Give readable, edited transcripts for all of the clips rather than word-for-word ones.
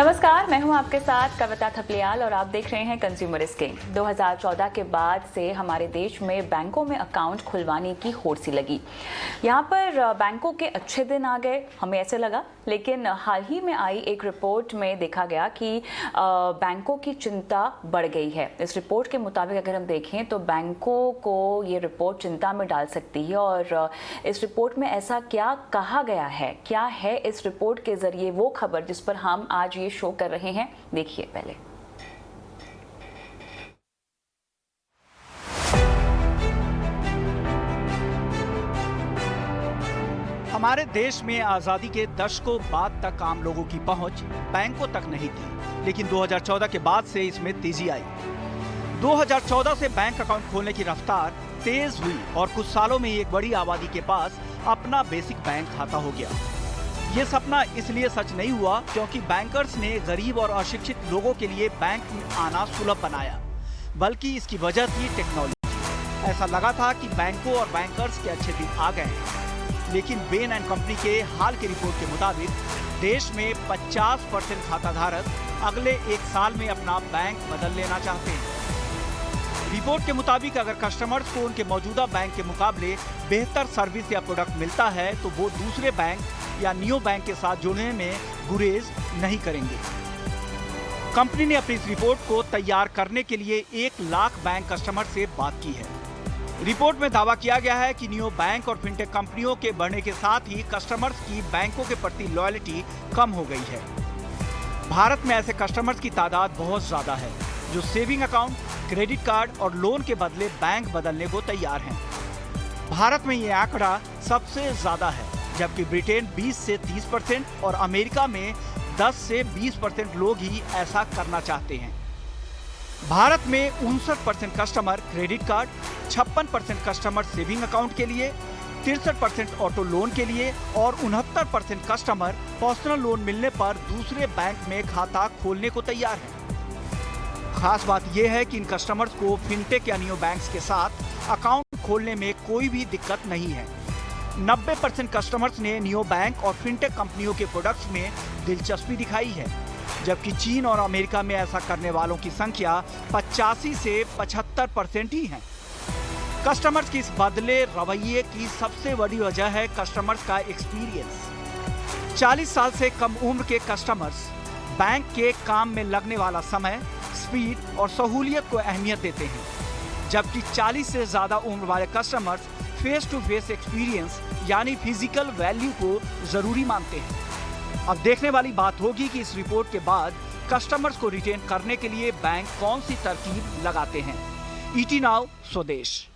नमस्कार, मैं हूं आपके साथ कविता थपलियाल और आप देख रहे हैं कंज्यूमर स्किंग। 2014 के बाद से हमारे देश में बैंकों में अकाउंट खुलवाने की होड़ सी लगी। यहां पर बैंकों के अच्छे दिन आ गए, हमें ऐसे लगा, लेकिन हाल ही में आई एक रिपोर्ट में देखा गया कि बैंकों की चिंता बढ़ गई है। इस रिपोर्ट के मुताबिक अगर हम देखें तो बैंकों को ये रिपोर्ट चिंता में डाल सकती है। और इस रिपोर्ट में ऐसा क्या कहा गया है, क्या है इस रिपोर्ट के जरिए वो खबर जिस पर हम आज ये शो कर रहे हैं, देखिए पहले। हमारे देश में आजादी के दशकों बाद तक आम लोगों की पहुंच बैंकों तक नहीं थी, लेकिन 2014 के बाद से इसमें तेजी आई। 2014 से बैंक अकाउंट खोलने की रफ्तार तेज हुई और कुछ सालों में एक बड़ी आबादी के पास अपना बेसिक बैंक खाता हो गया। ये सपना इसलिए सच नहीं हुआ क्योंकि बैंकर्स ने गरीब और अशिक्षित लोगों के लिए बैंक में आना सुलभ बनाया, बल्कि इसकी वजह थी टेक्नोलॉजी। ऐसा लगा था कि बैंकों और बैंकर्स के अच्छे दिन आ गए हैं, लेकिन बेन एंड कंपनी के हाल की रिपोर्ट के मुताबिक देश में 50% खाता धारक अगले एक साल में अपना बैंक बदल लेना चाहते हैं। रिपोर्ट के मुताबिक अगर कस्टमर्स को उनके मौजूदा बैंक के मुकाबले बेहतर सर्विस या प्रोडक्ट मिलता है तो वो दूसरे बैंक या नियो बैंक के साथ जुड़ने में गुरेज नहीं करेंगे। कंपनी ने अपनी इस रिपोर्ट को तैयार करने के लिए 1 लाख बैंक कस्टमर से बात की है। रिपोर्ट में दावा किया गया है कि नियो बैंक और फिनटेक कंपनियों के बढ़ने के साथ ही कस्टमर्स की बैंकों के प्रति लॉयल्टी कम हो गई है। भारत में ऐसे कस्टमर्स की तादाद बहुत ज्यादा है जो सेविंग अकाउंट, क्रेडिट कार्ड और लोन के बदले बैंक बदलने को तैयार हैं। भारत में ये आंकड़ा सबसे ज्यादा है, जबकि ब्रिटेन 20 से 30% और अमेरिका में 10 से 20% लोग ही ऐसा करना चाहते हैं। भारत में 59% customer credit card, 56% customer saving account के लिए, 63% ऑटो लोन के लिए और 69% कस्टमर पर्सनल लोन मिलने पर दूसरे बैंक में खाता खोलने को तैयार हैं। खास बात यह है कि इन कस्टमर्स को फिनटेक या नियो बैंक्स के साथ अकाउंट खोलने में कोई भी दिक्कत नहीं है। 90% कस्टमर्स ने नियो बैंक और फिनटेक कंपनियों के प्रोडक्ट्स में दिलचस्पी दिखाई है, जबकि चीन और अमेरिका में ऐसा करने वालों की संख्या 85 से 75% ही है। कस्टमर्स की इस बदले रवैये की सबसे बड़ी वजह है कस्टमर्स का एक्सपीरियंस। 40 साल से कम उम्र के कस्टमर्स बैंक के काम में लगने वाला समय, स्पीड और सहूलियत को अहमियत देते हैं, जबकि 40 से ज्यादा उम्र वाले customers face to face experience यानी फिजिकल वैल्यू को जरूरी मानते हैं। अब देखने वाली बात होगी कि इस रिपोर्ट के बाद कस्टमर्स को रिटेन करने के लिए बैंक कौन सी तरकीब लगाते हैं। ईटी नाउ स्वदेश।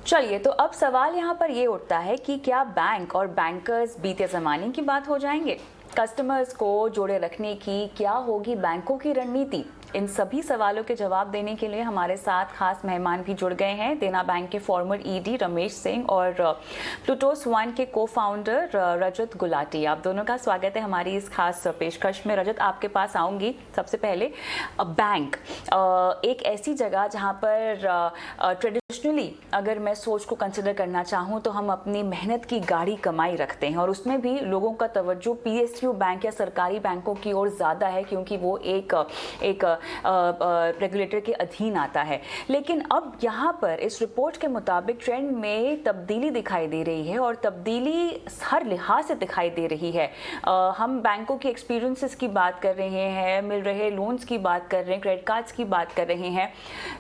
चलिए, तो अब सवाल यहाँ पर ये उठता है कि क्या बैंक और बैंकर्स बीते ज़माने की बात हो जाएंगे? कस्टमर्स को जोड़े रखने की क्या होगी बैंकों की रणनीति? इन सभी सवालों के जवाब देने के लिए हमारे साथ खास मेहमान भी जुड़ गए हैं। देना बैंक के फॉर्मर ईडी रमेश सिंह और प्लूटोस वन के को-फाउंडर रजत गुलाटी। आप दोनों का स्वागत है हमारी इस खास पेशकश में। रजत, आपके पास आऊँगी। सबसे पहले बैंक एक ऐसी जगह जहाँ पर ट्रेडिशनली अगर मैं सोच को कंसिडर करना चाहूँ तो हम अपनी मेहनत की गाढ़ी कमाई रखते हैं और उसमें भी लोगों का तवज्जो पीएसयू बैंक या सरकारी बैंकों की ओर ज़्यादा है क्योंकि वो एक रेगुलेटर के अधीन आता है। लेकिन अब यहाँ पर इस रिपोर्ट के मुताबिक ट्रेंड में तब्दीली दिखाई दे रही है और तब्दीली हर लिहाज से दिखाई दे रही है। हम बैंकों के एक्सपीरियंसेस की बात कर रहे हैं, मिल रहे लोन्स की बात कर रहे हैं, क्रेडिट कार्ड्स की बात कर रहे हैं।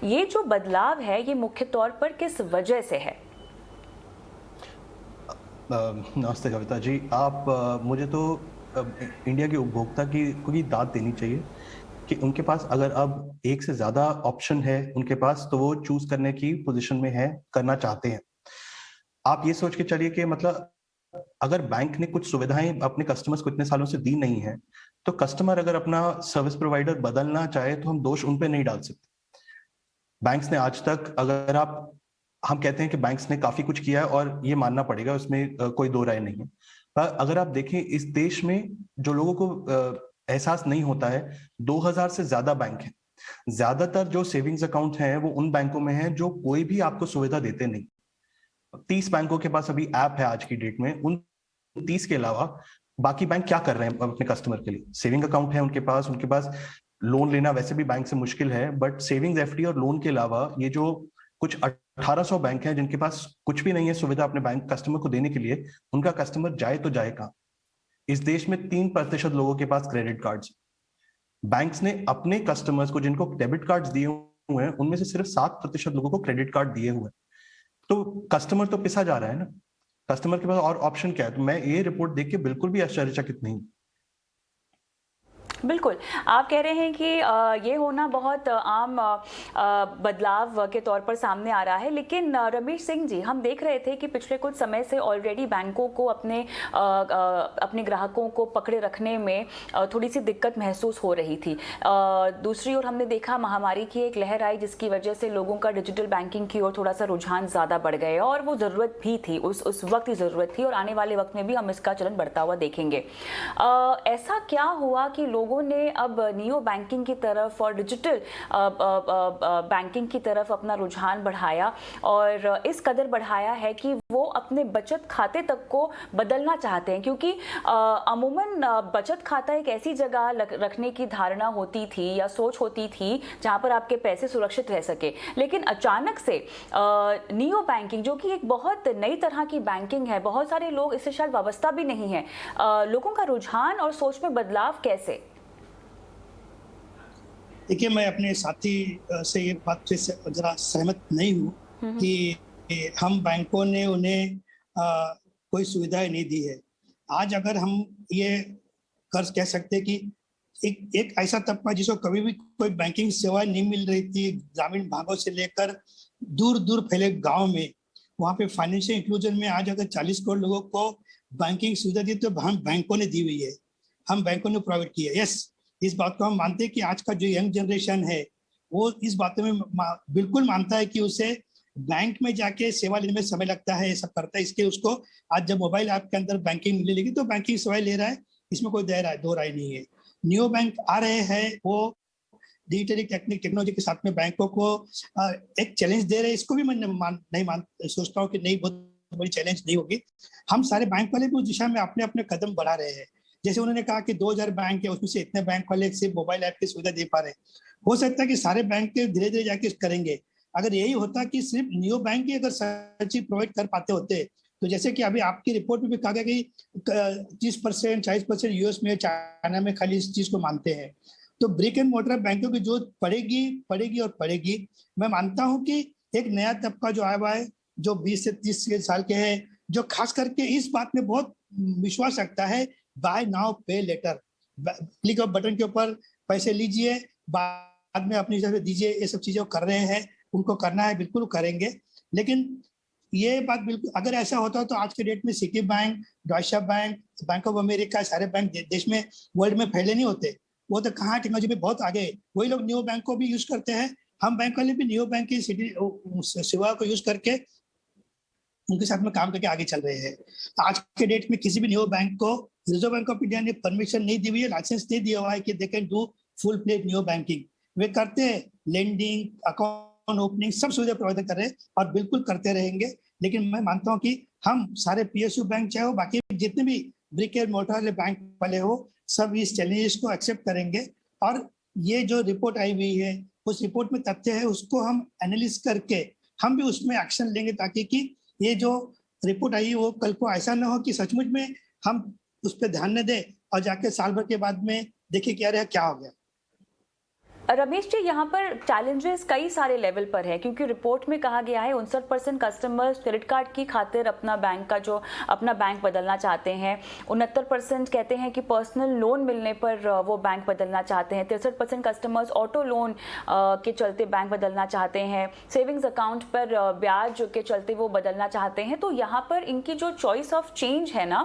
ये जो बदलाव है ये मुख्य तौर पर किस वजह से है? नमस्ते कविता जी। आप मुझे तो इंडिया के उपभोक्ता की कोई दाद देनी चाहिए कि उनके पास अगर अब एक से ज्यादा ऑप्शन है उनके पास, तो वो चूज करने की पोजीशन में है, करना चाहते हैं। आप ये सोच के चलिए कि मतलब अगर बैंक ने कुछ सुविधाएं अपने कस्टमर्स को इतने सालों से दी नहीं है, तो कस्टमर अगर अपना सर्विस प्रोवाइडर बदलना चाहे तो हम दोष उन पे नहीं डाल सकते। बैंक्स ने आज तक, हम कहते हैं कि बैंक्स ने काफी कुछ किया है और ये मानना पड़ेगा, उसमें कोई दो राय नहीं है। पर अगर आप देखें इस देश में जो लोगों को एहसास नहीं होता है, 2000 से ज्यादा बैंक हैं। ज्यादातर जो सेविंग्स अकाउंट हैं वो उन बैंकों में हैं जो कोई भी आपको सुविधा देते नहीं। 30 बैंकों के पास अभी ऐप है आज की डेट में। उन 30 के अलावा बाकी बैंक क्या कर रहे हैं अपने कस्टमर के लिए? सेविंग अकाउंट है उनके पास लोन लेना वैसे भी बैंक से मुश्किल है, बट सेविंग्स, एफडी और लोन के अलावा ये जो कुछ 1800 बैंक हैं जिनके पास कुछ भी नहीं है सुविधा अपने बैंक कस्टमर को देने के लिए, उनका कस्टमर जाए तो जाए कहाँ? इस देश में 3% लोगों के पास क्रेडिट कार्ड्स। बैंक्स ने अपने कस्टमर्स को जिनको डेबिट कार्ड्स दिए हुए हैं उनमें से सिर्फ 7% लोगों को क्रेडिट कार्ड दिए हुए हैं। तो कस्टमर तो पिसा जा रहा है ना। कस्टमर के पास और ऑप्शन क्या है? तो मैं ये रिपोर्ट देख के बिल्कुल भी आश्चर्यचकित नहीं। बिल्कुल, आप कह रहे हैं कि ये होना बहुत आम बदलाव के तौर पर सामने आ रहा है, लेकिन रमेश सिंह जी, हम देख रहे थे कि पिछले कुछ समय से ऑलरेडी बैंकों को अपने ग्राहकों को पकड़े रखने में थोड़ी सी दिक्कत महसूस हो रही थी। दूसरी ओर हमने देखा महामारी की एक लहर आई जिसकी वजह से लोगों का डिजिटल बैंकिंग की ओर थोड़ा सा रुझान ज़्यादा बढ़ गया और वो ज़रूरत भी थी, उस वक्त ही ज़रूरत थी और आने वाले वक्त में भी हम इसका चलन बढ़ता हुआ देखेंगे। ऐसा क्या हुआ कि लोगों ने अब नियो बैंकिंग की तरफ और डिजिटल बैंकिंग की तरफ अपना रुझान बढ़ाया और इस कदर बढ़ाया है कि वो अपने बचत खाते तक को बदलना चाहते हैं? क्योंकि अमूमन बचत खाता एक ऐसी जगह रखने की धारणा होती थी या सोच होती थी जहां पर आपके पैसे सुरक्षित रह सके, लेकिन अचानक से नियो बैंकिंग जो कि एक बहुत नई तरह की बैंकिंग है, बहुत सारे लोग इससे शायद वाबस्ता भी नहीं है, लोगों का रुझान और सोच में बदलाव कैसे? देखिए, मैं अपने साथी से ये बात से जरा सहमत नहीं हूँ कि हम बैंकों ने उन्हें कोई सुविधाएं नहीं दी है। आज अगर हम ये कह सकते हैं कि एक ऐसा तबका जिसको कभी भी कोई बैंकिंग सेवाएं नहीं मिल रही थी, ग्रामीण भागों से लेकर दूर दूर फैले गांव में, वहाँ पे फाइनेंशियल इंक्लूजन में आज अगर 40 करोड़ लोगों को बैंकिंग सुविधा दी तो हम बैंकों ने दी हुई है, हम बैंकों ने प्रोवाइड की है। यस, इस बात को हम मानते हैं कि आज का जो यंग जनरेशन है वो इस बातों में बिल्कुल मानता है कि उसे बैंक में जाके सेवा लेने में समय लगता है, ये सब करता है। इसके उसको आज जब मोबाइल ऐप के अंदर बैंकिंग मिलने लगी तो बैंकिंग सेवाएं ले रहा है, इसमें कोई दो राय नहीं है। नियो बैंक आ रहे हैं, वो डिजिटल टेक्नोलॉजी के साथ में बैंकों को एक चैलेंज दे रहे हैं। इसको भी मैं सोचता हूँ कि नहीं, बहुत बड़ी चैलेंज नहीं होगी। हम सारे बैंक वाले भी उस दिशा में अपने अपने कदम बढ़ा रहे हैं। जैसे उन्होंने कहा कि 2000 बैंक है, उसमें से इतने बैंक वाले सिर्फ मोबाइल ऐप की सुविधा दे पा रहे हैं। हो सकता है कि सारे बैंक के धीरे धीरे जाके करेंगे। अगर यही होता कि सिर्फ नियो बैंक ही अगर सर्च प्रोवाइड कर पाते होते, तो जैसे कि अभी आपकी रिपोर्ट में भी कहा गया कि 30% 40% यूएस में, चाइना में खाली इस चीज को मानते हैं, तो ब्रिक एंड मोर्टर बैंकों की जरूरत पड़ेगी और पड़ेगी। मैं मानता हूँ कि एक नया तबका जो आया हुआ है, जो 20 से 30 साल के हैं, जो खास करके इस बात में बहुत विश्वास रखता है, बाय नाउ पे लेटर, क्लिक ऑफ बटन के ऊपर पैसे लीजिए, बाद में अपनी हिसाब से दीजिए, ये सब चीजें कर रहे हैं, उनको करना है, बिल्कुल करेंगे। लेकिन ये बात बिल्कुल अगर ऐसा होता तो आज के डेट में city bank, डॉइचे bank, bank of America, सारे बैंक देश में, वर्ल्ड में फैले नहीं होते। वो तो कहाँ टेक्नोलॉजी में बहुत आगे, वही लोग नियो बैंक को भी यूज करते हैं। हम बैंक वाले भी नियो बैंक की सेवा को यूज करके उनके साथ में काम करके आगे चल रहे हैं। आज के डेट में किसी भी नियो बैंक को रिजर्व बैंक ऑफ इंडिया ने परमिशन नहीं दी हुई है, लाइसेंस नहीं दिया हुआ है कि they can do full fledged neo banking. वे करते हैं लेंडिंग, अकाउंट ओपनिंग, सब सुविधा प्रोवाइड कर रहे हैं और बिल्कुल करते रहेंगे। लेकिन मैं मानता हूँ कि हम सारे पीएसयू बैंक चाहे हो, बाकी जितने भी ब्रिक एंड मोर्टर बैंक वाले हो, सब इस चैलेंजेस को एक्सेप्ट करेंगे। और ये जो रिपोर्ट आई हुई है, उस रिपोर्ट में तथ्य है, उसको हम एनालिसिस करके हम भी उसमें एक्शन लेंगे, ताकि कि ये जो रिपोर्ट आई वो कल को ऐसा ना हो कि सचमुच में हम उस पर ध्यान न दें और जाके साल भर के बाद में देखें क्या हो गया। रमेश जी, यहाँ पर चैलेंजेस कई सारे लेवल पर है, क्योंकि रिपोर्ट में कहा गया है 59% कस्टमर्स क्रेडिट कार्ड की खातिर अपना बैंक बदलना चाहते हैं। 69% कहते हैं कि पर्सनल लोन मिलने पर वो बैंक बदलना चाहते हैं। 63% कस्टमर्स ऑटो लोन के चलते बैंक बदलना चाहते हैं। सेविंग्स अकाउंट पर ब्याज के चलते वो बदलना चाहते हैं। तो यहाँ पर इनकी जो चॉइस ऑफ चेंज है ना,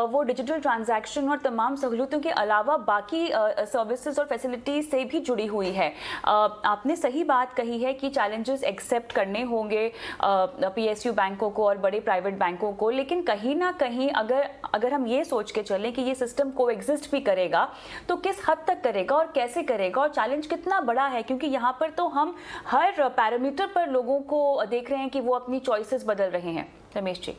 वो डिजिटल ट्रांजैक्शन और तमाम सहूलियतों के अलावा बाकी सर्विसेज और फैसिलिटीज से भी जुड़ी हुई है। आपने सही बात कही है कि चैलेंजेस एक्सेप्ट करने होंगे पीएसयू बैंकों को और बड़े प्राइवेट बैंकों को, लेकिन कहीं ना कहीं अगर हम ये सोच के चलें कि ये सिस्टम को एग्जिस्ट भी करेगा तो किस हद तक करेगा और कैसे करेगा और चैलेंज कितना बड़ा है, क्योंकि यहाँ पर तो हम हर पैरामीटर पर लोगों को देख रहे हैं कि वो अपनी चॉइसेस बदल रहे हैं। रमेश जी।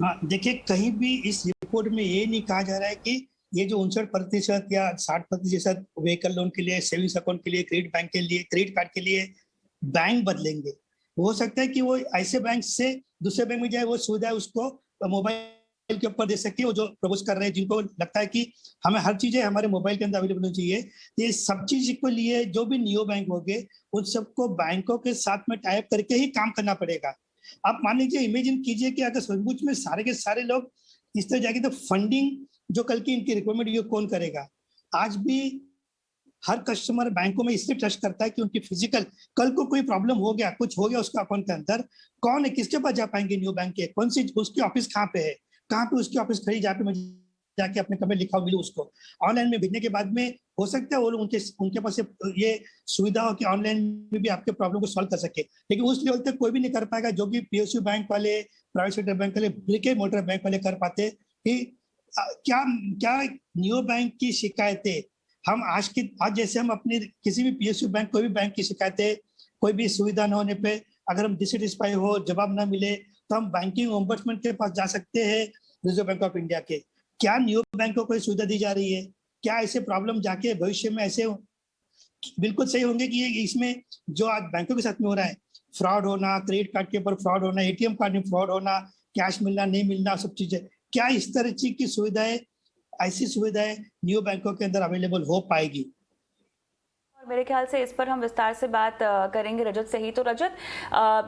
हाँ, देखिए, कहीं भी इस रिपोर्ट में ये नहीं कहा जा रहा है कि ये जो 59% या 60% व्हीकल लोन के लिए, सेविंग्स अकाउंट के लिए, क्रेडिट बैंक के लिए, क्रेडिट कार्ड के लिए बैंक बदलेंगे। हो सकता है कि वो ऐसे बैंक से दूसरे बैंक में जाए, वो सुविधा उसको मोबाइल के ऊपर दे सकती है। वो जो प्रपोज कर रहे हैं, जिनको लगता है कि हमें हर चीजें हमारे मोबाइल के अंदर अवेलेबल होनी चाहिए, तो ये सब चीज को लिए जो भी नियो बैंक होंगे उन सबको बैंकों के साथ में टाइप करके ही काम करना पड़ेगा। आप मान लीजिए, इमेजिन कीजिए कि अगर सचमुच में सारे के सारे लोग इस तरह जाएंगे तो फंडिंग जो कल की इनकी रिक्वायरमेंट ये कौन करेगा? आज भी हर कस्टमर बैंकों में इसलिए ट्रस्ट करता है कि उनकी फिजिकल, कल को कोई प्रॉब्लम हो गया, कुछ हो गया उसका अकाउंट के अंदर, कौन है, किसके पास जा पाएंगे नियो बैंक के? कौन सी उसकी ऑफिस कहाँ पे है, कहाँ पे उसकी ऑफिस खड़ी, जहाँ पे मैं जाके अपने कमरे लिखा मिलूँ उसको। ऑनलाइन में भेजने के बाद में हो सकता है वो उनके पास ये सुविधा हो कि ऑनलाइन में भी आपके प्रॉब्लम को सॉल्व कर सके, लेकिन उस लेवल तक कोई भी नहीं कर पाएगा जो कि पीएसयू बैंक वाले, प्राइवेट सेक्टर बैंक वाले, ब्रिक एंड मोटर बैंक वाले कर पाते। कि क्या नियो बैंक की शिकायतें हम आज जैसे हम अपनी किसी भी पीएसयू बैंक, कोई भी बैंक की शिकायतें, कोई भी सुविधा न होने पे अगर हम डिससेटिस्फाई हो, जवाब ना मिले, तो हम बैंकिंग ओम्बड्समैन के पास जा सकते हैं, रिजर्व बैंक ऑफ इंडिया के। क्या नियो बैंक को कोई सुविधा दी जा रही है? क्या ऐसे प्रॉब्लम जाके भविष्य में ऐसे बिल्कुल सही होंगे कि इसमें जो आज बैंकों के साथ में हो रहा है, फ्रॉड होना, क्रेडिट कार्ड के ऊपर फ्रॉड होना, एटीएम कार्ड में फ्रॉड होना, कैश मिलना नहीं मिलना, सब चीजें, क्या इस तरह की सुविधाएं, ऐसी सुविधाएं नियो बैंकों के अंदर अवेलेबल हो पाएगी? और मेरे ख्याल से इस पर हम विस्तार से बात करेंगे रजत से ही। तो रजत,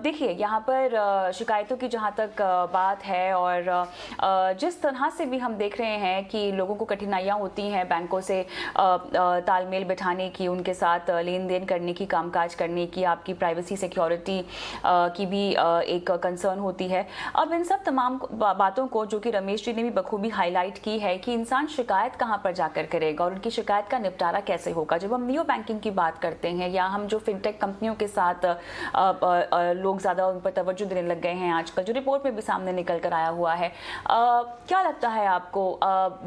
देखिए यहाँ पर शिकायतों की जहाँ तक बात है, और जिस तरह से भी हम देख रहे हैं कि लोगों को कठिनाइयाँ होती हैं बैंकों से तालमेल बिठाने की, उनके साथ लेन देन करने की, कामकाज करने की, आपकी प्राइवेसी सिक्योरिटी की भी एक कंसर्न होती है। अब इन सब तमाम बातों को, जो कि रमेश जी ने भी बखूबी हाईलाइट की है, कि इंसान शिकायत कहाँ पर जाकर करेगा और उनकी शिकायत का निपटारा कैसे होगा। जब हम नियो बैंकिंग की बात करते हैं, या हम जो फिनटेक कंपनियों के साथ लोग ज़्यादा उन पर तवज्जो देने लग गए हैं आजकल, जो रिपोर्ट में भी सामने निकल कर आया हुआ है, क्या लगता है आपको,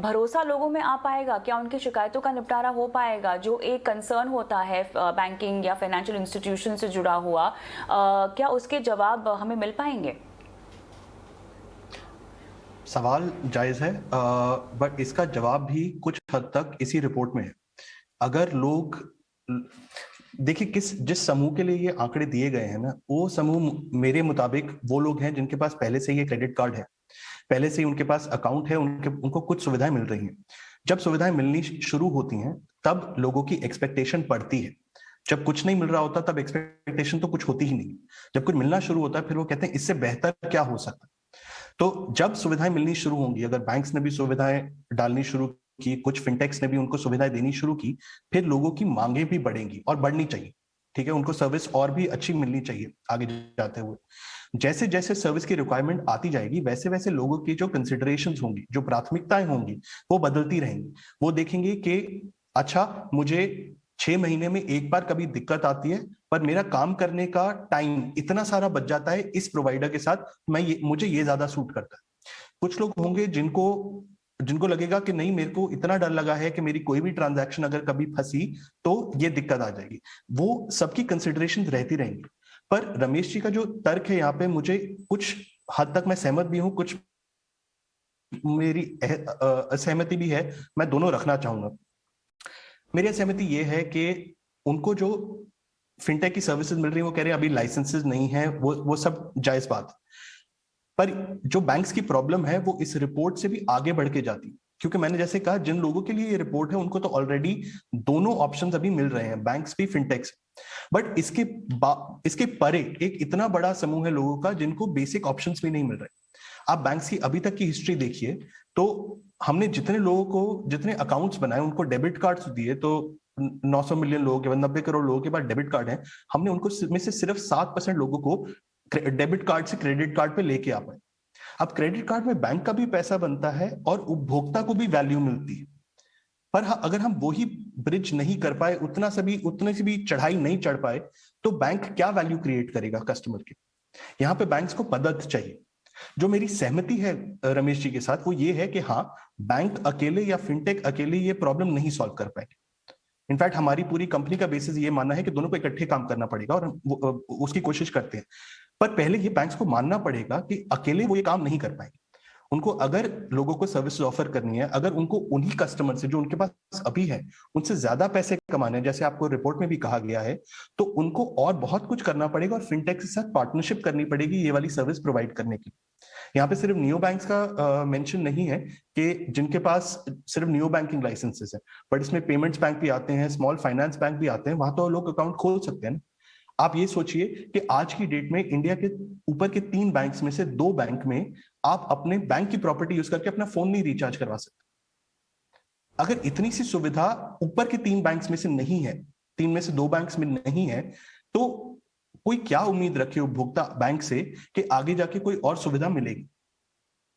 भरोसा लोगों में आ पाएगा? क्या उनकी शिकायतों का निपटारा हो पाएगा? जो एक कंसर्न होता है बैंकिंग या फाइनेंशियल इंस्टीट्यूशन से जुड़ा हुआ, क्या उसके जवाब हमें मिल पाएंगे? सवाल जायज है, बट इसका जवाब भी कुछ हद तक इसी रिपोर्ट में है। अगर लोग देखिए, जिस समूह के लिए ये आंकड़े दिए गए हैं ना, वो समूह मेरे मुताबिक वो लोग हैं जिनके पास पहले से ये क्रेडिट कार्ड है, पहले से ही उनके पास अकाउंट है, उनको कुछ सुविधाएं मिल रही हैं। जब सुविधाएं मिलनी शुरू होती हैं तब लोगों की एक्सपेक्टेशन बढ़ती है। जब कुछ नहीं मिल रहा होता तब एक्सपेक्टेशन तो कुछ होती ही नहीं। जब कुछ मिलना शुरू होता है फिर वो कहते हैं इससे बेहतर क्या हो सकता है। तो जब सुविधाएं मिलनी शुरू होंगी, अगर बैंक्स ने भी सुविधाएं डालनी शुरू की, कुछ फिनटेक्स ने भी उनको सुविधाएं देनी शुरू की, फिर लोगों की मांगे भी बढ़ेंगी और बढ़नी चाहिए। ठीक है, उनको सर्विस और भी अच्छी मिलनी चाहिए आगे जाते हुए। जैसे जैसे सर्विस की रिक्वायरमेंट आती जाएगी, वैसे वैसे लोगों की जो कंसिडरेशंस होंगी, जो प्राथमिकताएं होंगी, वो बदलती रहेंगी। वो देखेंगे कि अच्छा, मुझे 6 महीने में एक बार कभी दिक्कत आती है, पर मेरा काम करने का टाइम इतना सारा बच जाता है इस प्रोवाइडर के साथ, मुझे ये ज्यादा सूट करता है। कुछ लोग होंगे जिनको लगेगा कि नहीं, मेरे को इतना डर लगा है कि मेरी कोई भी ट्रांजैक्शन अगर कभी फंसी तो ये दिक्कत आ जाएगी। वो सबकी कंसिडरेशन रहती रहेंगी। पर रमेश जी का जो तर्क है यहाँ पे, मुझे कुछ हद तक मैं सहमत भी हूँ, कुछ मेरी असहमति भी है। मैं दोनों रखना चाहूंगा। मेरी असहमति ये है कि उनको जो फिनटेक की सर्विसेज मिल रही है, वो कह रहे हैं अभी लाइसेंसेस नहीं है, वो सब जायज बात। पर जो बैंक्स की प्रॉब्लम है वो इस रिपोर्ट से भी आगे बढ़ के जाती, क्योंकि मैंने जैसे कहा, जिन लोगों के लिए ये रिपोर्ट है उनको तो ऑलरेडी दोनों ऑप्शंस अभी मिल रहे हैं, बैंक्स भी, फिनटेक्स। बट इसके परे एक इतना बड़ा समूह है लोगों का जिनको बेसिक ऑप्शंस भी नहीं मिल रहे। आप बैंक्स की अभी तक की हिस्ट्री देखिए तो हमने जितने लोगों को, जितने अकाउंट्स बनाए, उनको डेबिट कार्ड्स दिए, तो 900 मिलियन लोग, 90 करोड़ लोगों के पास डेबिट कार्ड है, हमने उनको में से सिर्फ 7% लोगों को डेबिट कार्ड से क्रेडिट कार्ड पे लेके आ पाए। अब क्रेडिट कार्ड में बैंक का भी पैसा बनता है और उपभोक्ता को भी वैल्यू मिलती है। पर अगर हम वही ब्रिज नहीं कर पाए, उतने से भी चढ़ाई नहीं चढ़ पाए, तो बैंक क्या वैल्यू क्रिएट करेगा कस्टमर के? यहाँ पे बैंक्स को मदद चाहिए। जो मेरी सहमति है रमेश जी के साथ, वो ये है कि हाँ, बैंक अकेले या फिनटेक अकेले ये प्रॉब्लम नहीं सॉल्व कर पाएंगे। इनफैक्ट हमारी पूरी कंपनी का बेसिस ये मानना है कि दोनों को इकट्ठे काम करना पड़ेगा, और उसकी कोशिश करते हैं। पर पहले ये बैंक्स को मानना पड़ेगा कि अकेले वो ये काम नहीं कर पाएंगे। उनको अगर लोगों को सर्विस ऑफर करनी है, अगर उनको उन्हीं कस्टमर से जो उनके पास अभी है उनसे ज्यादा पैसे कमाने हैं, जैसे आपको रिपोर्ट में भी कहा गया है, तो उनको और बहुत कुछ करना पड़ेगा और फिनटेक के साथ पार्टनरशिप करनी पड़ेगी ये वाली सर्विस प्रोवाइड करने की। यहाँ पे सिर्फ नियो बैंक्स का मेंशन नहीं है कि जिनके पास सिर्फ नियो बैंकिंग लाइसेंसेस है, बट इसमें पेमेंट्स बैंक भी आते हैं, स्मॉल फाइनेंस बैंक भी आते हैं, वहां तो लोग अकाउंट खोल सकते हैं ना। आप ये सोचिए कि आज की डेट में इंडिया के ऊपर के 3 बैंक्स में से 2 बैंक में आप अपने बैंक की प्रॉपर्टी यूज करके अपना फोन नहीं रिचार्ज करवा सकते। अगर इतनी सी सुविधा ऊपर के 3 बैंक्स में से नहीं है, 3 में से 2 बैंक्स में नहीं है, तो कोई क्या उम्मीद रखे उपभोक्ता बैंक से कि आगे जाके कोई और सुविधा मिलेगी।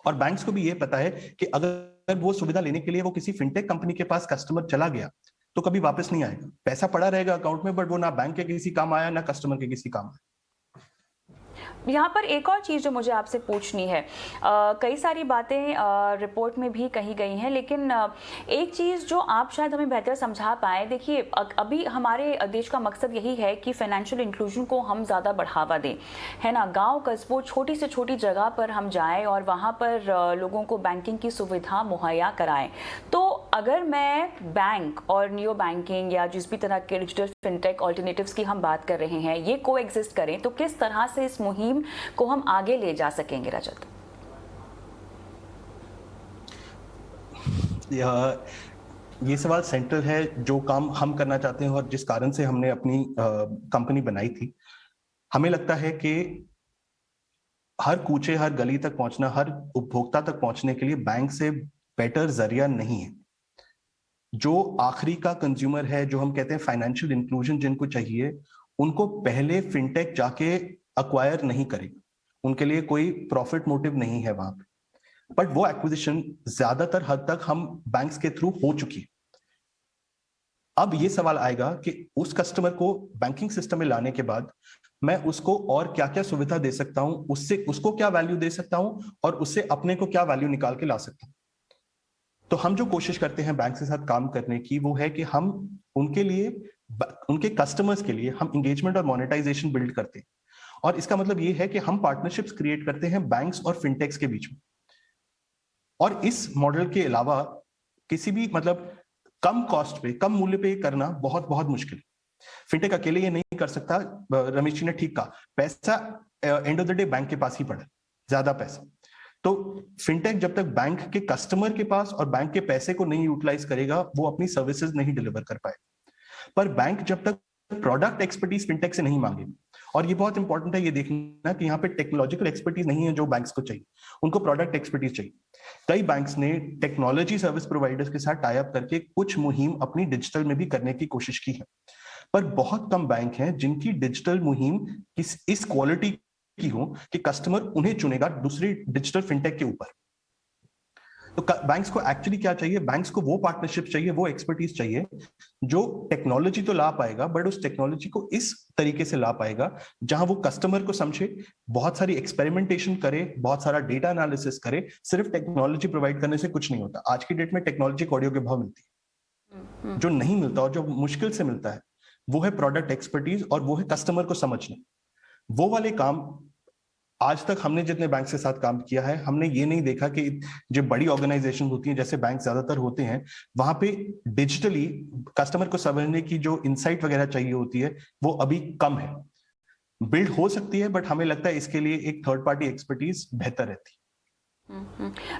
और बैंक्स को भी ये पता है कि अगर वो सुविधा लेने के लिए वो किसी फिनटेक कंपनी के पास कस्टमर चला गया तो कभी वापस नहीं आएगा, पैसा पड़ा रहेगा अकाउंट में, बट वो ना बैंक के किसी काम आया ना कस्टमर के किसी काम आया। यहाँ पर एक और चीज़ जो मुझे आपसे पूछनी है, कई सारी बातें रिपोर्ट में भी कही गई हैं, लेकिन एक चीज़ जो आप शायद हमें बेहतर समझा पाए। देखिए, अभी हमारे देश का मकसद यही है कि फाइनेंशियल इंक्लूजन को हम ज़्यादा बढ़ावा दें, है ना। गांव कस्बों, छोटी से छोटी जगह पर हम जाएं और वहाँ पर लोगों को बैंकिंग की सुविधा मुहैया कराएं। तो अगर मैं बैंक और नियो बैंकिंग या जिस भी तरह के डिजिटल फिनटेक ऑल्टरनेटिव्स की हम बात कर रहे हैं, ये को एग्जिस्ट करें, तो किस तरह से इस मुहिम को हम आगे ले जा सकेंगे रजत? ये सवाल सेंट्रल है। जो काम हम करना चाहते हैं और जिस कारण से हमने अपनी कंपनी बनाई थी, हमें लगता है कि हर कूचे, हर गली तक पहुंचना, हर उपभोक्ता तक पहुंचने के लिए बैंक से बेटर जरिया नहीं है। जो आखिरी का कंज्यूमर है, जो हम कहते हैं फाइनेंशियल इंक्लूजन जिनको चाहिए, उनको पहले फिनटेक जाके अक्वायर नहीं करेगा, उनके लिए कोई प्रॉफिट मोटिव नहीं है वहां पे, बट वो एक्विजिशन ज्यादातर हद तक हम बैंक्स के थ्रू हो चुकी है। अब ये सवाल आएगा कि उस कस्टमर को बैंकिंग सिस्टम में लाने के बाद मैं उसको और क्या क्या सुविधा दे सकता हूं, उससे उसको क्या वैल्यू दे सकता हूं और उससे अपने को क्या वैल्यू निकाल के ला सकता हूं। तो हम जो कोशिश करते हैं बैंक के साथ काम करने की, वो है कि हम उनके लिए, उनके कस्टमर्स के लिए हम इंगेजमेंट और मोनेटाइजेशन बिल्ड करते हैं। और इसका मतलब ये है कि हम पार्टनरशिप्स क्रिएट करते हैं बैंक्स और फिनटेक्स के बीच में। और इस मॉडल के अलावा किसी भी मतलब कम कॉस्ट पे, कम मूल्य पे करना बहुत बहुत मुश्किल। फिनटेक अकेले ये नहीं कर सकता। रमेश जी ने ठीक कहा, पैसा end of the day bank के पास ही पड़ा, ज्यादा पैसा। तो फिनटेक जब तक बैंक के कस्टमर के पास और बैंक के पैसे को नहीं यूटिलाइज करेगा, वो अपनी सर्विसेज नहीं डिलीवर कर पाएगा। पर बैंक जब तक प्रोडक्ट एक्सपर्टीज फिनटेक से नहीं मांगे, और ये बहुत इंपॉर्टेंट है ये देखना कि यहाँ पे टेक्नोलॉजिकल एक्सपर्टीज नहीं है जो बैंक्स को चाहिए, उनको प्रोडक्ट एक्सपर्टीज चाहिए। कई बैंक्स ने टेक्नोलॉजी सर्विस प्रोवाइडर्स के साथ टाई अप करके कुछ मुहिम अपनी डिजिटल में भी करने की कोशिश की है, पर बहुत कम बैंक हैं जिनकी डिजिटल मुहिम इस क्वालिटी की हो कि कस्टमर उन्हें चुनेगा दूसरी डिजिटल फिनटेक के ऊपर। तो बैंक्स को एक्चुअली क्या चाहिए? बैंक्स को वो पार्टनरशिप चाहिए, वो एक्सपर्टीज चाहिए जो टेक्नोलॉजी तो ला पाएगा, बट उस टेक्नोलॉजी को इस तरीके से ला पाएगा जहां वो कस्टमर को समझे, बहुत सारी एक्सपेरिमेंटेशन करे, बहुत सारा डेटा एनालिसिस करे। सिर्फ टेक्नोलॉजी प्रोवाइड करने से कुछ नहीं होता। आज की डेट में टेक्नोलॉजी ऑडियो के भाव मिलती है, जो नहीं मिलता और जो मुश्किल से मिलता है वो है प्रोडक्ट एक्सपर्टीज और वो है कस्टमर को समझना। वो वाले काम आज तक हमने जितने बैंक के साथ काम किया है, हमने ये नहीं देखा कि जो बड़ी ऑर्गेनाइजेशन होती हैं जैसे बैंक ज्यादातर होते हैं, वहां पे डिजिटली कस्टमर को समझने की जो इनसाइट वगैरह चाहिए होती है वो अभी कम है। बिल्ड हो सकती है, बट हमें लगता है इसके लिए एक थर्ड पार्टी एक्सपर्टीज बेहतर रहती है।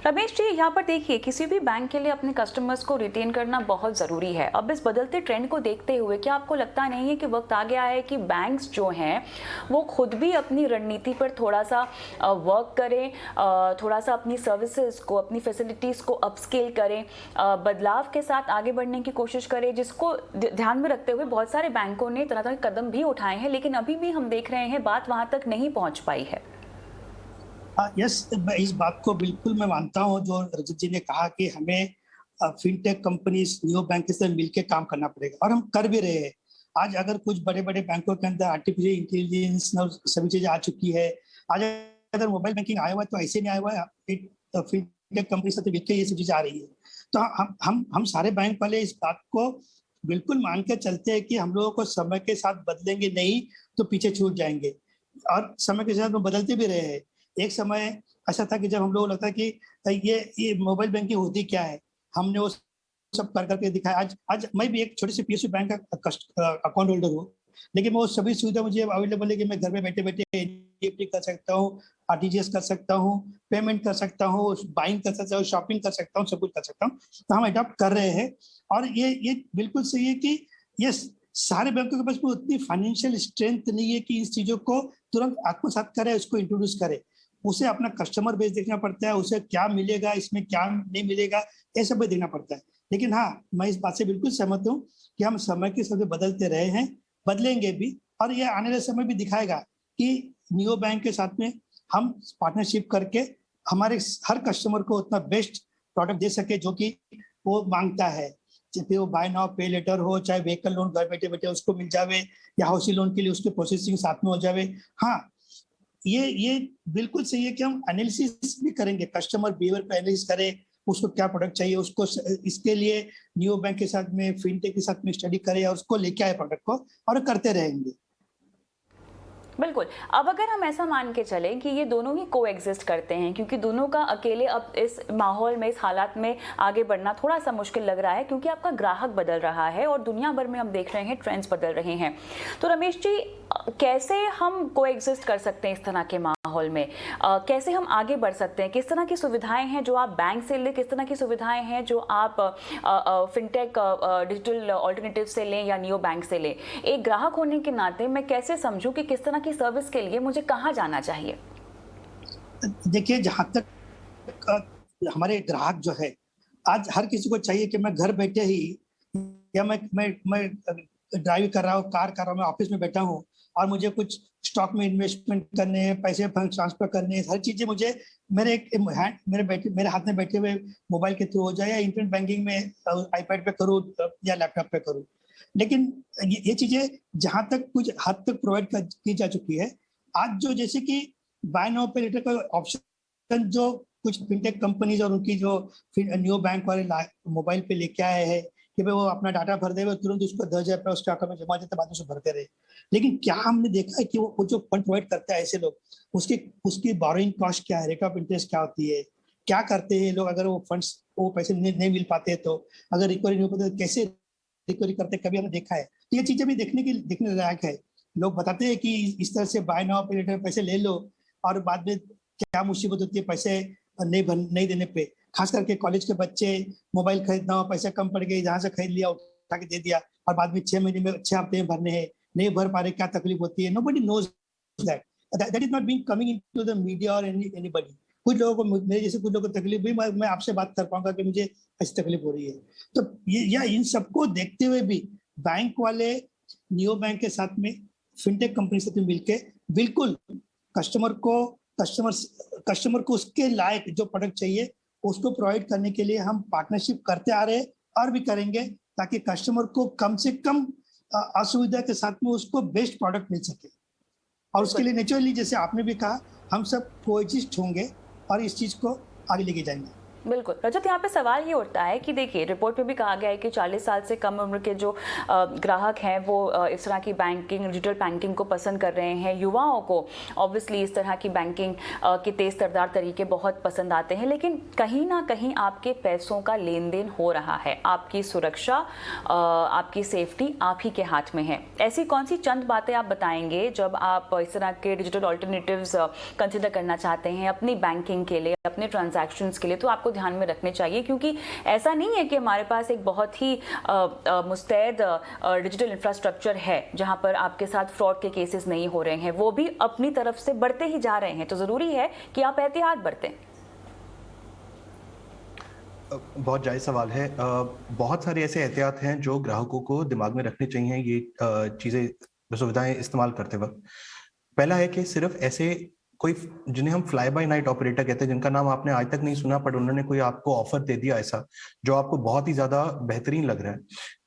रमेश जी, यहाँ पर देखिए, किसी भी बैंक के लिए अपने कस्टमर्स को रिटेन करना बहुत ज़रूरी है। अब इस बदलते ट्रेंड को देखते हुए क्या आपको लगता नहीं है कि वक्त आ गया है कि बैंक्स जो हैं वो खुद भी अपनी रणनीति पर थोड़ा सा वर्क करें, थोड़ा सा अपनी सर्विसेज को, अपनी फैसिलिटीज़ को अपस्केल करें, बदलाव के साथ आगे बढ़ने की कोशिश करें, जिसको ध्यान में रखते हुए बहुत सारे बैंकों ने तरह तरह के कदम भी उठाए हैं, लेकिन अभी भी हम देख रहे हैं बात वहाँ तक नहीं पहुँच पाई है। यस, मैं इस बात को बिल्कुल मैं मानता हूँ जो रजत जी ने कहा कि हमें फिनटेक कंपनीज, नियो बैंक के साथ मिलकर काम करना पड़ेगा, और हम कर भी रहे हैं। आज अगर कुछ बड़े बड़े बैंकों के अंदर आर्टिफिशियल इंटेलिजेंस और सभी चीजें आ चुकी है, आज अगर मोबाइल बैंकिंग आया हुआ है तो ऐसे नहीं आया हुआ है, फिनटेक कंपनी से मिलकर ये सब चीजें आ रही है। तो हम सारे बैंक वाले इस बात को बिल्कुल मान के चलते हैं कि हम लोगों को समय के साथ बदलेंगे नहीं तो पीछे छूट जाएंगे, और समय के साथ वो बदलते भी रहे हैं। एक समय ऐसा था कि जब हम लोग लगता है कि ये मोबाइल बैंकिंग होती क्या है, हमने वो सब कर करके दिखाया। आज मैं भी एक छोटी सी पीएसयू बैंक का अकाउंट होल्डर हूँ, लेकिन वो सभी सुविधा मुझे अवेलेबल है कि मैं घर में बैठे बैठे एनईएफटी कर सकता हूँ, आरटीजीएस कर सकता हूँ, पेमेंट कर सकता हूँ, बाइंग कर सकता हूँ, शॉपिंग कर सकता हूँ, सब कुछ कर सकता हूँ। तो हम अडॉप्ट कर रहे हैं और ये बिल्कुल सही है कि ये सारे बैंकों के पास में उतनी फाइनेंशियल स्ट्रेंथ नहीं है कि इस चीजों को तुरंत आत्मसात करे, उसको इंट्रोड्यूस करे। उसे अपना कस्टमर बेस देखना पड़ता है, उसे क्या मिलेगा, इसमें क्या नहीं मिलेगा, ये सब भी देखना पड़ता है। लेकिन हाँ, मैं इस बात से बिल्कुल सहमत हूँ कि हम समय के साथ बदलते रहे हैं, बदलेंगे भी, और ये आने वाले समय भी दिखाएगा कि नियो बैंक के साथ में हम पार्टनरशिप करके हमारे हर कस्टमर को उतना बेस्ट प्रोडक्ट दे सके जो कि वो मांगता है। चाहे वो बाय नाउ पे लेटर हो, चाहे व्हीकल लोन घर बैठे बैठे उसको मिल जावे, या हाउसिंग लोन के लिए उसकी प्रोसेसिंग साथ में हो जावे। हाँ, ये बिल्कुल सही है कि हम एनालिसिस भी करेंगे, कस्टमर बिहेवियर पे एनालिसिस करें, उसको क्या प्रोडक्ट चाहिए, उसको इसके लिए नियो बैंक के साथ में, फिनटेक के साथ में स्टडी करें और उसको लेके आए प्रोडक्ट को, और करते रहेंगे। बिल्कुल। अब अगर हम ऐसा मान के चलें कि ये दोनों ही को एग्जिस्ट करते हैं, क्योंकि दोनों का अकेले अब इस माहौल में, इस हालात में आगे बढ़ना थोड़ा सा मुश्किल लग रहा है, क्योंकि आपका ग्राहक बदल रहा है और दुनिया भर में हम देख रहे हैं ट्रेंड्स बदल रहे हैं। तो रमेश जी, कैसे हम को एग्जिस्ट कर सकते हैं इस तरह के माहौल में? कैसे हम आगे बढ़ सकते हैं? किस तरह की सुविधाएं हैं जो आप बैंक से लें, किस तरह की सुविधाएं हैं जो आप फिनटेक डिजिटल ऑल्टरनेटिव से लें या नियो बैंक से लें? एक ग्राहक होने के नाते मैं कैसे समझूं कि किस तरह की सर्विस के लिए मुझे कहाँ जाना चाहिए? देखिए, जहां तक हमारे ग्राहक जो है, आज हर किसी को चाहिए कि मैं घर बैठे ही, या मैं ड्राइव कर रहा हूँ, कार कर रहा हूँ, मैं ऑफिस में बैठा हूँ और मुझे कुछ स्टॉक में इन्वेस्टमेंट करने हैं, पैसे फंड ट्रांसफर करने हैं, हर चीजें मुझे मेरे हाथ में बैठे हुए मोबाइल के थ्रू हो जाए, या इंटरनेट बैंकिंग में आईपैड पे करूँ या लैपटॉप पे करूँ। लेकिन ये चीजें जहां तक कुछ हद तक प्रोवाइड की जा चुकी है। आज जो जैसे कि बाय नाउ पे लेटर का ऑप्शन जो कुछ फिनटेक कंपनीज और उनकी जो नियो बैंक वाले मोबाइल पे लेके आए हैं कि भाई वो अपना डाटा भर दे, तुरंत उसको 10,000 रुपये उसके अकाउंट में जमा जाता है, बाद में उसको भरते रहे। लेकिन क्या हमने देखा है कि वो जो फंड प्रोवाइड करते हैं ऐसे लोग, उसकी बोरोइंग कॉस्ट क्या है, रेट ऑफ इंटरेस्ट क्या होती है, क्या करते हैं लोग, अगर वो पैसे नहीं मिल पाते तो, अगर रिकवरी नहीं हो पाते तो कैसे रिकवरी करते, कभी हमने देखा है। तो ये चीजें भी देखने लायक है। लोग बताते हैं कि इस तरह से बाय नाउ पे लेटर पैसे ले लो और बाद में क्या मुसीबत होती है पैसे नहीं देने पे। खास करके कॉलेज के बच्चे, मोबाइल खरीदना हो, पैसे कम पड़ गए, जहाँ से खरीद लिया उठा के दे दिया, और बाद में 6 हफ्ते में भरने हैं, नहीं भर पा रहे, क्या तकलीफ होती है। Nobody knows that is not being coming into the media और एनीबडी। कुछ लोगों को, मेरे जैसे कुछ लोगों को तकलीफ हुई, मैं आपसे बात कर पाऊंगा कि मुझे ऐसी तकलीफ हो रही है। तो या इन सबको देखते हुए भी बैंक वाले नियो बैंक के साथ में, फिनटेक कंपनी से मिलके बिल्कुल कस्टमर को उसके लायक जो प्रोडक्ट चाहिए उसको प्रोवाइड करने के लिए हम पार्टनरशिप करते आ रहे हैं और भी करेंगे, ताकि कस्टमर को कम से कम असुविधा के साथ में उसको बेस्ट प्रोडक्ट मिल सके। और उसके लिए नेचुरली, जैसे आपने भी कहा, हम सब कोएग्जिस्ट होंगे और इस चीज को आगे लेके जाएंगे। बिल्कुल। रजत, यहाँ पे सवाल ये उठता है कि देखिए, रिपोर्ट में भी कहा गया है कि 40 साल से कम उम्र के जो ग्राहक हैं वो इस तरह की बैंकिंग, डिजिटल बैंकिंग को पसंद कर रहे हैं। युवाओं को ऑब्वियसली इस तरह की बैंकिंग के तेज तर्रार तरीके बहुत पसंद आते हैं, लेकिन कहीं ना कहीं आपके पैसों का लेन देन हो रहा है, आपकी सुरक्षा, आपकी सेफ्टी आप ही के हाथ में है। ऐसी कौन सी चंद बातें आप बताएंगे जब आप इस तरह के डिजिटल ऑल्टरनेटिव्स कंसिडर करना चाहते हैं अपनी बैंकिंग के लिए, अपने ट्रांजैक्शंस के लिए, तो आपको ध्यान में रखने चाहिए? क्योंकि ऐसा नहीं है कि हमारे पास एक बहुत ही मुस्तैद डिजिटल इंफ्रास्ट्रक्चर है जहां पर आपके साथ फ्रॉड के केसेस नहीं हो रहे हैं, वो भी अपनी तरफ से बढ़ते ही जा रहे हैं। तो जरूरी है कि आप एहतियात बरतें। बहुत जायज सवाल है। बहुत सारे ऐसे एहतियात हैं जो ग्राहकों को दिमाग में रखने चाहिए ये चीजें, सुविधाएं इस्तेमाल करते वक्त। पहला है कि सिर्फ ऐसे कोई, जिन्हें हम फ्लाई बाय नाइट ऑपरेटर कहते हैं, जिनका नाम आपने आज तक नहीं सुना, पर उन्होंने कोई आपको ऑफर दे दिया ऐसा जो आपको बहुत ही ज्यादा बेहतरीन लग रहा है,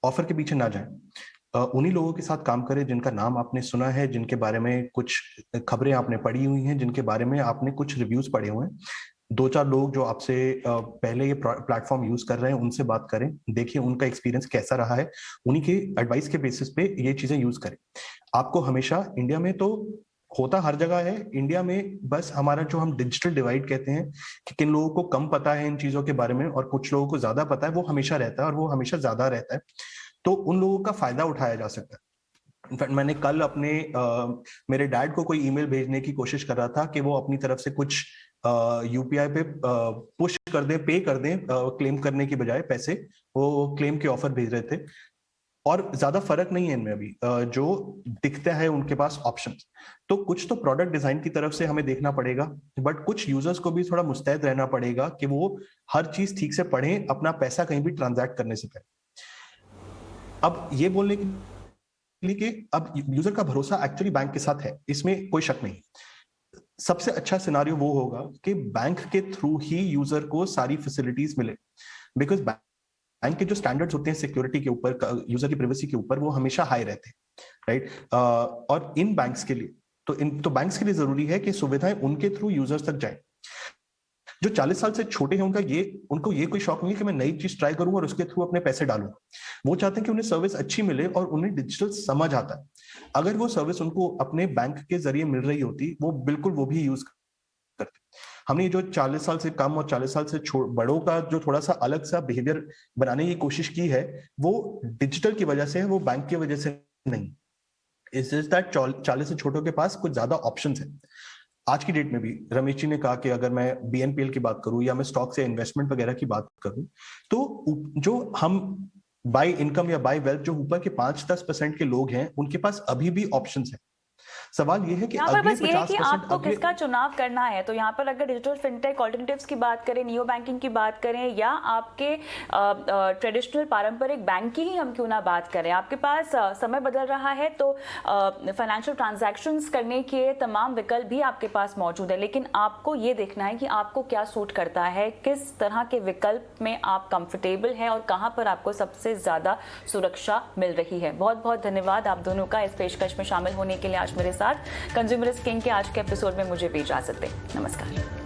ऑफर के पीछे ना जाएं। उन्हीं लोगों के साथ काम करें जिनका नाम आपने सुना है, जिनके बारे में कुछ खबरें आपने पढ़ी हुई हैं, जिनके बारे में आपने कुछ रिव्यूज पढ़े हुए हैं। 2-4 लोग जो आपसे पहले ये प्लेटफॉर्म यूज कर रहे हैं उनसे बात करें, देखिए उनका एक्सपीरियंस कैसा रहा है, उन्हीं के एडवाइस के बेसिस पे ये चीजें यूज करें। आपको हमेशा, इंडिया में तो होता हर जगह है इंडिया में, बस हमारा जो हम डिजिटल डिवाइड कहते हैं कि किन लोगों को कम पता है इन चीजों के बारे में और कुछ लोगों को ज्यादा पता है, वो हमेशा रहता है और वो हमेशा ज्यादा रहता है। तो उन लोगों का फायदा उठाया जा सकता है। इनफैक्ट मैंने कल अपने मेरे डैड को कोई ईमेल भेजने की कोशिश कर रहा था कि वो अपनी तरफ से कुछ यूपीआई पे पुश कर दें, पे कर दें, क्लेम करने की बजाय पैसे, वो क्लेम के ऑफर भेज रहे थे। और ज्यादा फर्क नहीं है इनमें अभी, जो दिखता है उनके पास ऑप्शंस। तो कुछ तो प्रोडक्ट डिजाइन की तरफ से हमें देखना पड़ेगा, बट कुछ यूजर्स को भी थोड़ा मुस्तैद रहना पड़ेगा कि वो हर चीज ठीक से पढ़ें अपना पैसा कहीं भी ट्रांजैक्ट करने से पहले। अब ये बोलने के लिए कि अब यूजर का भरोसा एक्चुअली बैंक के साथ है, इसमें कोई शक नहीं। सबसे अच्छा सिनारियो वो होगा कि बैंक के थ्रू ही यूजर को सारी फैसिलिटीज मिले, बिकॉज बैंक के जो स्टैंडर्ड्स होते हैं सिक्योरिटी के ऊपर, यूजर की प्राइवेसी के ऊपर, वो हमेशा हाई रहते हैं, राइट। और इन बैंक्स के लिए तो बैंक्स के लिए जरूरी है कि सुविधाएं उनके थ्रू यूजर्स तक जाए। जो 40 साल से छोटे हैं उनको ये कोई शौक नहीं है कि मैं नई चीज ट्राई करूं और उसके थ्रू अपने पैसे डालूं। वो चाहते हैं कि उन्हें सर्विस अच्छी मिले और उन्हें डिजिटल समझ आता है। अगर वो सर्विस उनको अपने बैंक के जरिए मिल रही होती, वो बिल्कुल वो भी यूज करते। हमने जो 40 साल से कम और 40 साल से बड़ों का जो थोड़ा सा अलग सा बिहेवियर बनाने की कोशिश की है, वो डिजिटल की वजह से है, वो बैंक की वजह से नहीं। इट्स जस्ट दैट 40 से छोटों के पास कुछ ज्यादा ऑप्शंस है। आज की डेट में भी रमेश जी ने कहा कि अगर मैं बीएनपीएल की बात करूं या मैं स्टॉक से इन्वेस्टमेंट वगैरह की बात करूं, तो जो हम बाय इनकम या बाय वेल्थ जो ऊपर के 5-10% के लोग हैं, उनके पास अभी भी ऑप्शंस हैं। सवाल ये है कि यहाँ पर अगले बस ये है कि 50% आपको किसका चुनाव करना है। तो यहाँ पर अगर डिजिटल फिनटेक ऑल्टरनेटिव्स की बात करें, नियो बैंकिंग की बात करें, या आपके ट्रेडिशनल पारंपरिक बैंक की ही हम क्यों ना बात करें, आपके पास समय बदल रहा है तो फाइनेंशियल ट्रांजैक्शंस करने के तमाम विकल्प भी आपके पास मौजूद है। लेकिन आपको ये देखना है कि आपको क्या सूट करता है, किस तरह के विकल्प में आप कंफर्टेबल हैं और कहाँ पर आपको सबसे ज़्यादा सुरक्षा मिल रही है। बहुत बहुत धन्यवाद आप दोनों का इस पेशकश में शामिल होने के लिए आज मेरे साथ। कंज्यूमरिस्ट किंग के आज के एपिसोड में मुझे भी इजाजत दें। नमस्कार।